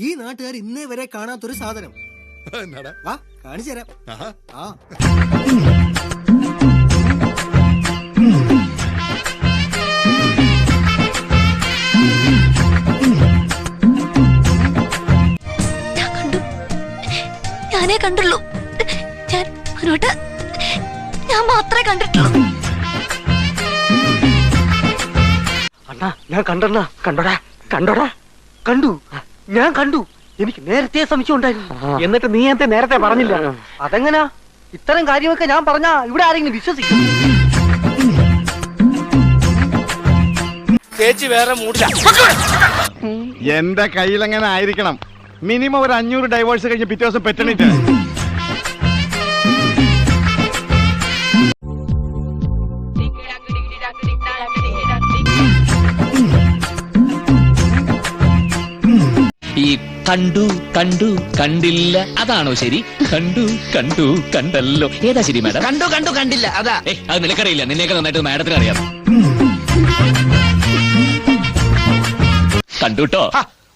ഈ നാട്ടുകാർ ഇന്നേ വരെ കാണാത്തൊരു സാധനം. വാ കാണിച്ചു തരാം. ഞാനേ കണ്ടുള്ളൂ. ഞാൻ മാത്രമേ കണ്ടിട്ടുള്ളൂ. അണ്ണാ ഞാൻ കണ്ടണ്ണ. കണ്ടോടാ കണ്ടു. ഞാൻ കണ്ടു. എനിക്ക് നേരത്തെ സംശയം ഉണ്ടായിരുന്നു. എന്നിട്ട് നീ എന്തേ നേരത്തെ പറഞ്ഞില്ല? അതെങ്ങനാ? ഇത്തരം കാര്യമൊക്കെ ഞാൻ പറഞ്ഞാ ഇവിടെ ആരെങ്കിലും വിശ്വസിക്കും? ചേച്ചി വേറെ മൂടില്ല. എന്റെ കയ്യിലെങ്ങനെ ആയിരിക്കണം? മിനിമം ഒരു 500 ഡൈവേഴ്സ് കഴിഞ്ഞ് പിറ്റേ ദിവസം പെറ്റണിട്ട്. ഈ കണ്ടു കണ്ടു കണ്ടില്ല അതാണോ ശരി? കണ്ടു കണ്ടു കണ്ടല്ലോ ഏതാ ശരി മാഡം? കണ്ടു കണ്ടു കണ്ടില്ല അതാ. അത് നിനക്കറിയില്ല, നിന്നെയൊക്കെ നന്നായിട്ട് മാഡത്തിന് അറിയാം. കണ്ടുട്ടോ.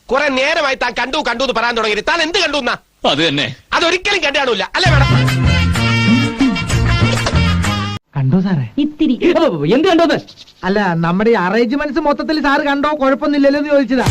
കുറെ നേരമായി താൻ കണ്ടു കണ്ടു എന്ന് പറയാൻ തുടങ്ങി. താൻ എന്ത് കണ്ടു എന്നാ? അത് തന്നെ. അതൊരിക്കലും കണ്ടാണില്ല അല്ലേ മാഡം? കണ്ടോ സാറേ? ഇത്തിരി. എന്ത് കണ്ടോന്ന്? അല്ല നമ്മുടെ ഈ അറേഞ്ച്മെന്റ്സ് മൊത്തത്തിൽ സാറ് കണ്ടോ? കുഴപ്പമൊന്നുമില്ലല്ലോ എന്ന് ചോദിച്ചതാ.